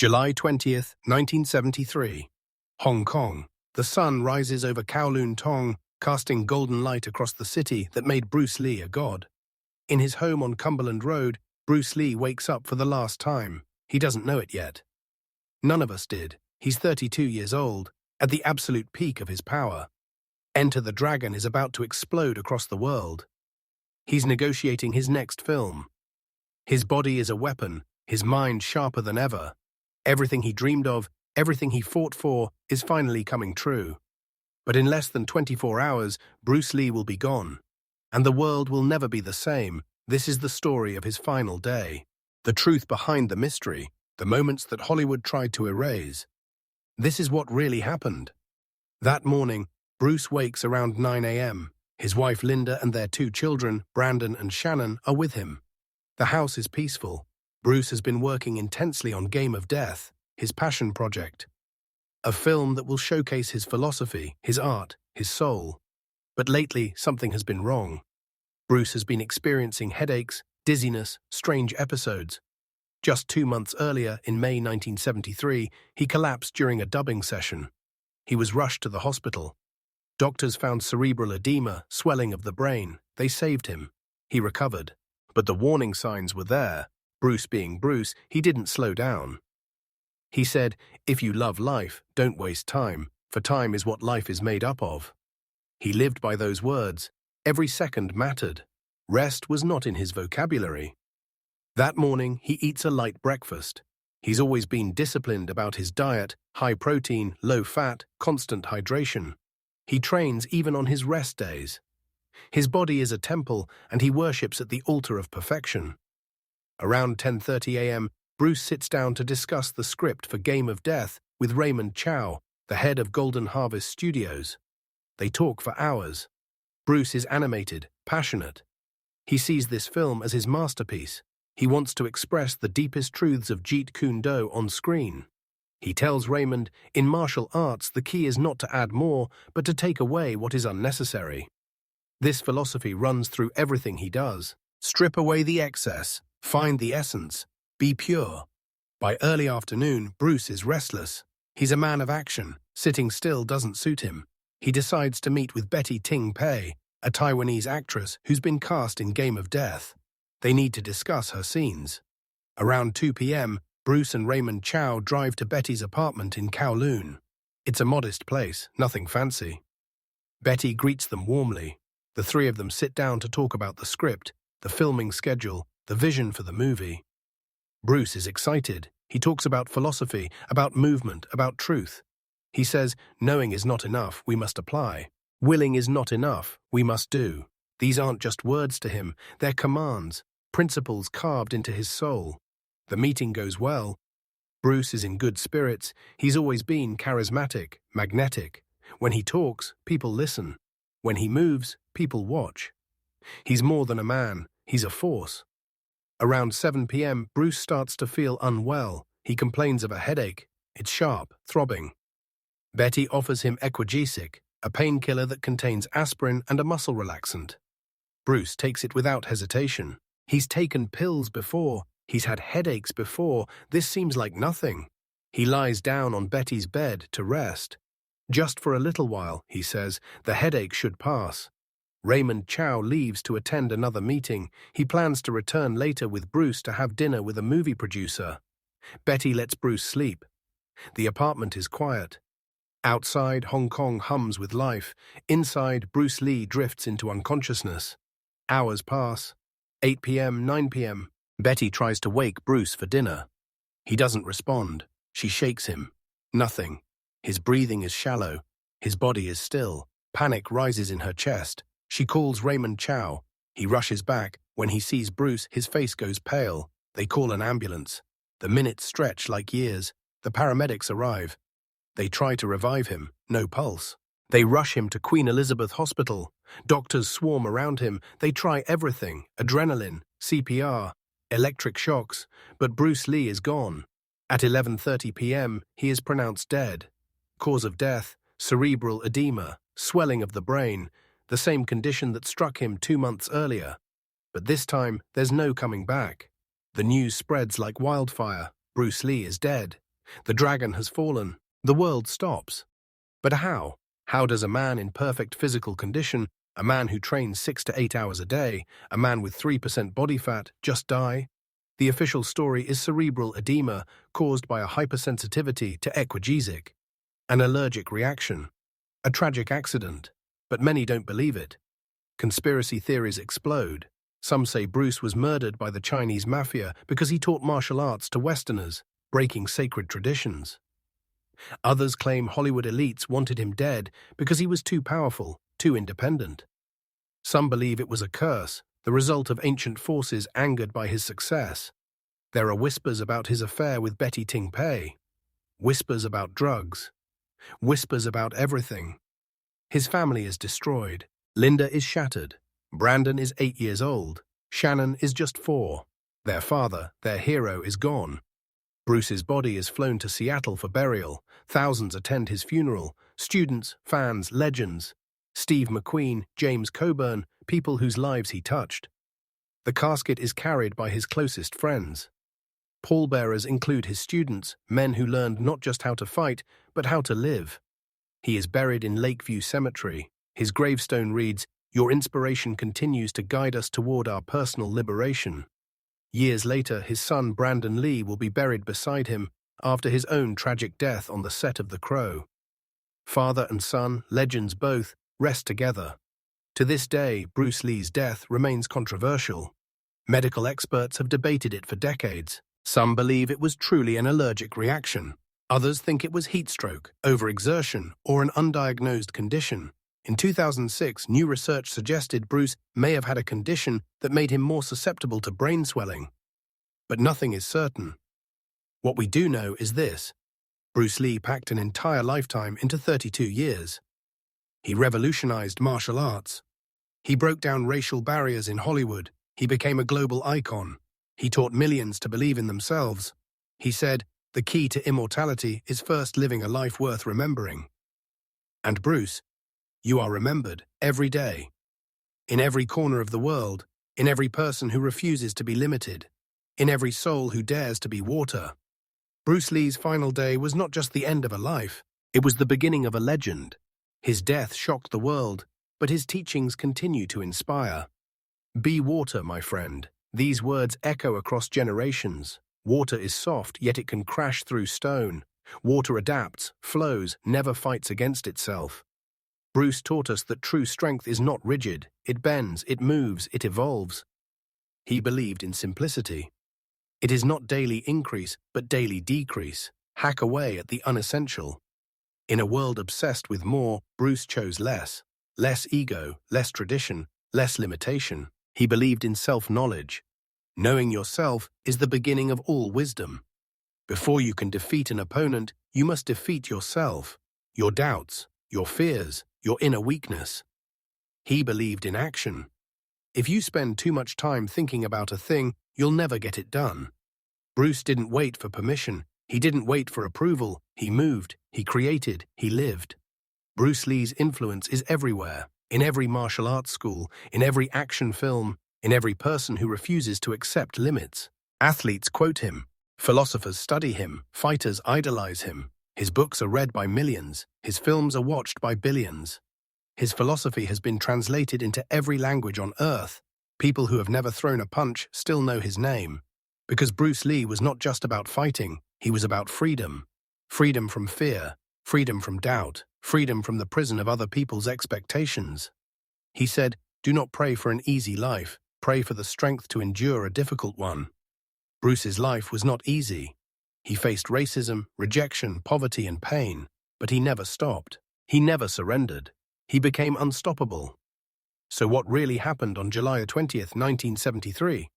July 20th, 1973. Hong Kong. The sun rises over Kowloon Tong, casting golden light across the city that made Bruce Lee a god. In his home on Cumberland Road, Bruce Lee wakes up for the last time. He doesn't know it yet. None of us did. He's 32 years old, at the absolute peak of his power. Enter the Dragon is about to explode across the world. He's negotiating his next film. His body is a weapon, his mind sharper than ever. Everything he dreamed of, everything he fought for, is finally coming true. But in less than 24 hours, Bruce Lee will be gone. And the world will never be the same. This is the story of his final day. The truth behind the mystery, the moments that Hollywood tried to erase. This is what really happened. That morning, Bruce wakes around 9 a.m. His wife Linda and their 2 children, Brandon and Shannon, are with him. The house is peaceful. Bruce has been working intensely on Game of Death, his passion project. A film that will showcase his philosophy, his art, his soul. But lately, something has been wrong. Bruce has been experiencing headaches, dizziness, strange episodes. Just 2 months earlier, in May 1973, he collapsed during a dubbing session. He was rushed to the hospital. Doctors found cerebral edema, swelling of the brain. They saved him. He recovered. But the warning signs were there. Bruce being Bruce, he didn't slow down. He said, "If you love life, don't waste time, for time is what life is made up of." He lived by those words. Every second mattered. Rest was not in his vocabulary. That morning, he eats a light breakfast. He's always been disciplined about his diet, high protein, low fat, constant hydration. He trains even on his rest days. His body is a temple, and he worships at the altar of perfection. Around 10:30 a.m., Bruce sits down to discuss the script for Game of Death with Raymond Chow, the head of Golden Harvest Studios. They talk for hours. Bruce is animated, passionate. He sees this film as his masterpiece. He wants to express the deepest truths of Jeet Kune Do on screen. He tells Raymond, in martial arts, the key is not to add more, but to take away what is unnecessary. This philosophy runs through everything he does. Strip away the excess, find the essence, be pure. By early afternoon, Bruce is restless. He's a man of action. Sitting still doesn't suit him. He decides to meet with Betty Ting Pei, a Taiwanese actress who's been cast in Game of Death. They need to discuss her scenes. Around 2 p.m., Bruce and Raymond Chow drive to Betty's apartment in Kowloon. It's a modest place, nothing fancy. Betty greets them warmly. The 3 of them sit down to talk about the script, the filming schedule, the vision for the movie. Bruce is excited. He talks about philosophy, about movement, about truth. He says, knowing is not enough, we must apply. Willing is not enough, we must do. These aren't just words to him, they're commands, principles carved into his soul. The meeting goes well. Bruce is in good spirits. He's always been charismatic, magnetic. When he talks, people listen. When he moves, people watch. He's more than a man, he's a force. Around 7 p.m., Bruce starts to feel unwell. He complains of a headache. It's sharp, throbbing. Betty offers him Equagesic, a painkiller that contains aspirin and a muscle relaxant. Bruce takes it without hesitation. He's taken pills before. He's had headaches before. This seems like nothing. He lies down on Betty's bed to rest. Just for a little while, he says, the headache should pass. Raymond Chow leaves to attend another meeting. He plans to return later with Bruce to have dinner with a movie producer. Betty lets Bruce sleep. The apartment is quiet. Outside, Hong Kong hums with life. Inside, Bruce Lee drifts into unconsciousness. Hours pass. 8 p.m., 9 p.m. Betty tries to wake Bruce for dinner. He doesn't respond. She shakes him. Nothing. His breathing is shallow. His body is still. Panic rises in her chest. She calls Raymond Chow. He rushes back. When he sees Bruce, his face goes pale. They call an ambulance. The minutes stretch like years. The paramedics arrive. They try to revive him. No pulse. They rush him to Queen Elizabeth Hospital. Doctors swarm around him. They try everything. Adrenaline, CPR, electric shocks. But Bruce Lee is gone. At 11:30 p.m., he is pronounced dead. Cause of death, cerebral edema, swelling of the brain, the same condition that struck him 2 months earlier. But this time, there's no coming back. The news spreads like wildfire. Bruce Lee is dead. The dragon has fallen. The world stops. But how? How does a man in perfect physical condition, a man who trains 6 to 8 hours a day, a man with 3% body fat, just die? The official story is cerebral edema caused by a hypersensitivity to equagesic, an allergic reaction, a tragic accident. But many don't believe it. Conspiracy theories explode. Some say Bruce was murdered by the Chinese mafia because he taught martial arts to Westerners, breaking sacred traditions. Others claim Hollywood elites wanted him dead because he was too powerful, too independent. Some believe it was a curse, the result of ancient forces angered by his success. There are whispers about his affair with Betty Ting Pei, whispers about drugs, whispers about everything. His family is destroyed. Linda is shattered. Brandon is 8 years old. Shannon is just 4. Their father, their hero, is gone. Bruce's body is flown to Seattle for burial. Thousands attend his funeral. Students, fans, legends. Steve McQueen, James Coburn, people whose lives he touched. The casket is carried by his closest friends. Pallbearers include his students, men who learned not just how to fight, but how to live. He is buried in Lakeview Cemetery. His gravestone reads, "Your inspiration continues to guide us toward our personal liberation." Years later, his son Brandon Lee will be buried beside him after his own tragic death on the set of The Crow. Father and son, legends both, rest together. To this day, Bruce Lee's death remains controversial. Medical experts have debated it for decades. Some believe it was truly an allergic reaction. Others think it was heat stroke, overexertion, or an undiagnosed condition. In 2006, new research suggested Bruce may have had a condition that made him more susceptible to brain swelling. But nothing is certain. What we do know is this: Bruce Lee packed an entire lifetime into 32 years. He revolutionized martial arts. He broke down racial barriers in Hollywood. He became a global icon. He taught millions to believe in themselves. He said, "The key to immortality is first living a life worth remembering." And Bruce, you are remembered every day. In every corner of the world, in every person who refuses to be limited, in every soul who dares to be water. Bruce Lee's final day was not just the end of a life, it was the beginning of a legend. His death shocked the world, but his teachings continue to inspire. Be water, my friend. These words echo across generations. Water is soft, yet it can crash through stone. Water adapts, flows, never fights against itself. Bruce taught us that true strength is not rigid. It bends, it moves, it evolves. He believed in simplicity. It is not daily increase, but daily decrease. Hack away at the unessential. In a world obsessed with more, Bruce chose less. Less ego, less tradition, less limitation. He believed in self-knowledge. Knowing yourself is the beginning of all wisdom. Before you can defeat an opponent, you must defeat yourself, your doubts, your fears, your inner weakness. He believed in action. If you spend too much time thinking about a thing, you'll never get it done. Bruce didn't wait for permission. He didn't wait for approval. He moved, he created, he lived. Bruce Lee's influence is everywhere, in every martial arts school, in every action film, in every person who refuses to accept limits. Athletes quote him. Philosophers study him. Fighters idolize him. His books are read by millions. His films are watched by billions. His philosophy has been translated into every language on earth. People who have never thrown a punch still know his name. Because Bruce Lee was not just about fighting, he was about freedom. Freedom from fear, freedom from doubt, freedom from the prison of other people's expectations. He said, "Do not pray for an easy life, pray for the strength to endure a difficult one." Bruce's life was not easy. He faced racism, rejection, poverty, and pain, but he never stopped. He never surrendered. He became unstoppable. So what really happened on July 20th, 1973?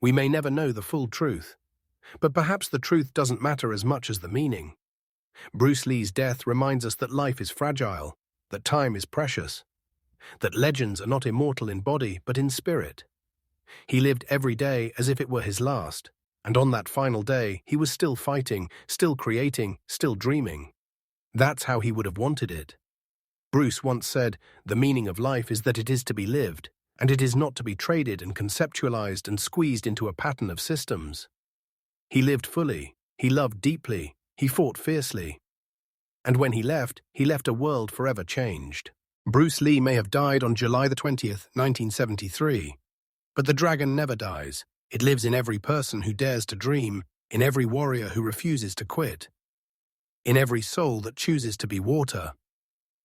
We may never know the full truth, but perhaps the truth doesn't matter as much as the meaning. Bruce Lee's death reminds us that life is fragile, that time is precious, that legends are not immortal in body but in spirit. He lived every day as if it were his last, and on that final day he was still fighting, still creating, still dreaming. That's how he would have wanted it. Bruce once said, "The meaning of life is that it is to be lived, and it is not to be traded and conceptualized and squeezed into a pattern of systems." He lived fully, he loved deeply, He fought fiercely. And when he left a world forever changed. Bruce Lee may have died on July the 20th, 1973. But the dragon never dies. It lives in every person who dares to dream, in every warrior who refuses to quit, in every soul that chooses to be water.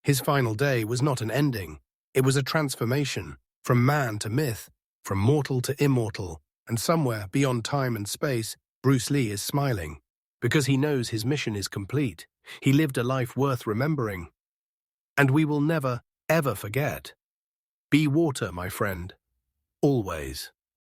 His final day was not an ending. It was a transformation, from man to myth, from mortal to immortal, and somewhere beyond time and space, Bruce Lee is smiling, because he knows his mission is complete. He lived a life worth remembering. And we will never, ever forget. Be water, my friend. Always.